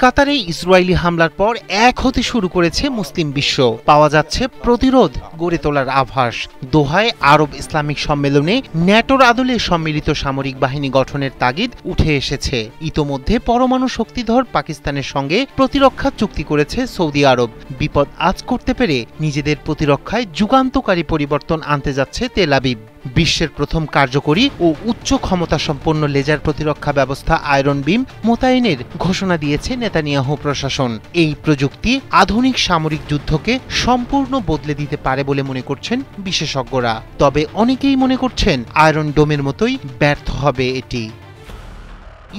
কাতারে ইসরায়েলি হামলার পর এক হতে শুরু করেছে মুসলিম বিশ্ব। পাওয়া যাচ্ছে প্রতিরোধ গড়ে তোলার আভাস। দোহায় আরব ইসলামিক সম্মেলনে ন্যাটোর আদলে সম্মিলিত সামরিক বাহিনী গঠনের তাগিদ উঠে এসেছে। ইতোমধ্যে পরমাণু শক্তিধর পাকিস্তানের সঙ্গে প্রতিরক্ষা চুক্তি করেছে সৌদি আরব। বিপদ আঁচ করতে পেরে নিজেদের প্রতিরক্ষায় যুগান্তকারী পরিবর্তন আনতে যাচ্ছে তেল আবিব। বিশ্বের প্রথম কার্যকরী ও উচ্চ ক্ষমতাসম্পন্ন লেজার প্রতিরক্ষা ব্যবস্থা আয়রন বিম মোতায়েনের ঘোষণা দিয়েছে নেতানিয়াহু প্রশাসন। এই প্রযুক্তি আধুনিক সামরিক যুদ্ধকে সম্পূর্ণ বদলে দিতে পারে বলে মনে করছেন বিশেষজ্ঞরা। তবে অনেকেই মনে করছেন আয়রন ডোমের মতোই ব্যর্থ হবে এটি।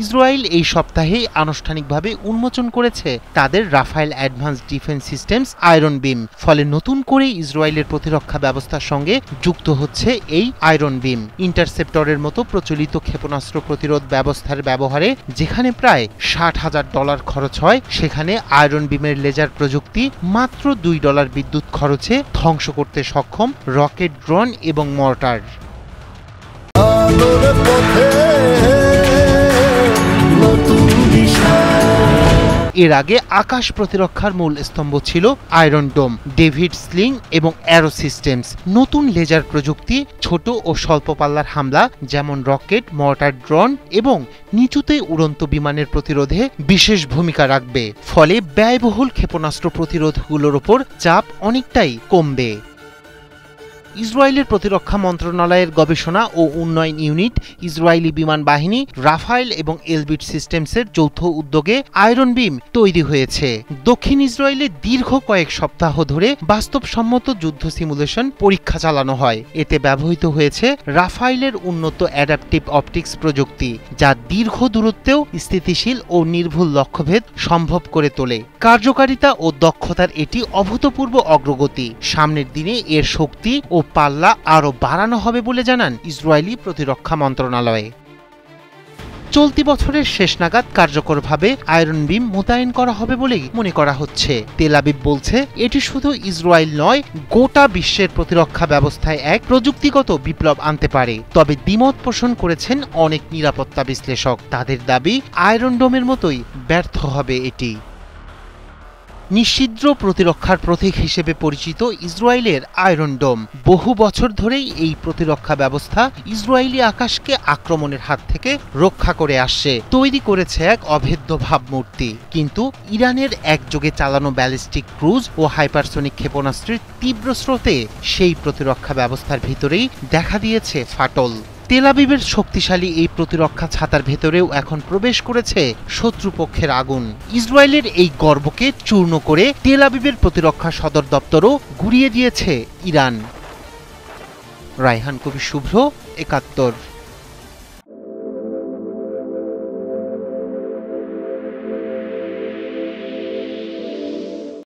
ইসরায়েল এই সপ্তাহে আনুষ্ঠানিকভাবে উন্মোচন করেছে তাদের Rafael advanced defence systems Iron Beam. ফলে নতুন করে ইসরায়েলের প্রতিরক্ষা ব্যবস্থার সঙ্গে যুক্ত হচ্ছে এই আয়রন বিম। ইন্টারসেপ্টরের মতো প্রচলিত ক্ষেপণাস্ত্র প্রতিরোধ ব্যবস্থার ব্যবহারে যেখানে প্রায় $60,000 খরচ হয়, সেখানে আয়রন বিমের লেজার প্রযুক্তি মাত্র $2 বিদ্যুৎ খরচে ধ্বংস করতে সক্ষম রকেট, ড্রোন এবং মর্টার। এর আগে আকাশ প্রতিরক্ষার মূল স্তম্ভ ছিল আয়রন ডোম, ডেভিড স্লিং এবং অ্যারো সিস্টেমস। নতুন লেজার প্রযুক্তি ছোট ও স্বল্প পাল্লার হামলা যেমন রকেট, মর্টার, ড্রোন এবং নিচুতে উড়ন্ত বিমানের প্রতিরোধে বিশেষ ভূমিকা রাখবে। ফলে ব্যয়বহুল ক্ষেপণাস্ত্র প্রতিরোধগুলোর ওপর চাপ অনেকটাই কমবে। ইসরায়েলের প্রতিরক্ষা মন্ত্রণালয়ের গবেষণা ও উন্নয়ন ইউনিট ইসরায়েলি বিমান বাহিনী, রাফায়েল এবং এলবিট সিস্টেমসের যৌথ উদ্যোগে আয়রন বিম তৈরি হয়েছে। দক্ষিণ ইসরায়েলে দীর্ঘ কয়েক সপ্তাহ ধরে বাস্তবসম্মত যুদ্ধ সিমুলেশন পরীক্ষা চালানো হয়। এতে ব্যবহৃত হয়েছে রাফায়েলের উন্নত অ্যাডাপটিভ অপটিক্স প্রযুক্তি, যা দীর্ঘ দূরত্বেও স্থিতিশীল ও নির্ভুল লক্ষ্যভেদ সম্ভব করে তোলে। কার্যকারিতা ও দক্ষতার এটি অভূতপূর্ব অগ্রগতি। সামনের দিনে এর শক্তি ও পাল্লা আরও বাড়ানো হবে বলে জানান ইসরায়েলি প্রতিরক্ষা মন্ত্রণালয়ে। চলতি বছরের শেষ নাগাদ কার্যকরভাবে আয়রন বিম মোতায়েন করা হবে বলেই মনে করা হচ্ছে। তেল আবিব বলছে এটি শুধু ইসরায়েল নয়, গোটা বিশ্বের প্রতিরক্ষা ব্যবস্থায় এক প্রযুক্তিগত বিপ্লব আনতে পারে। তবে দ্বিমত পোষণ করেছেন অনেক নিরাপত্তা বিশ্লেষক। তাদের দাবি আয়রন ডোমের মতোই ব্যর্থ হবে এটি। নিশ্ছিদ্র প্রতিরক্ষার প্রতীক হিসেবে পরিচিত ইসরায়েলের আয়রন ডোম বহু বছর ধরেই এই প্রতিরক্ষা ব্যবস্থা ইসরায়েলি আকাশকে আক্রমণের হাত থেকে রক্ষা করে আসছে। তৈরি করেছে এক অভেদ্য ভাবমূর্তি। কিন্তু ইরানের একযোগে চালানো ব্যালিস্টিক ক্রুজ ও হাইপারসনিক ক্ষেপণাস্ত্রের তীব্র স্রোতে সেই প্রতিরক্ষা ব্যবস্থার ভিতরেই দেখা দিয়েছে ফাটল। তেল আবিবের শক্তিশালী এই প্রতিরক্ষা ছাতার ভেতরেও এখন প্রবেশ করেছে শত্রুপক্ষের আগুন। ইসরায়েলের এই গর্বকে চূর্ণ করে তেল আবিবের প্রতিরক্ষা সদর দপ্তরও গুড়িয়ে দিয়েছে ইরান। রায়হান কবির শুভ্র, ৭১।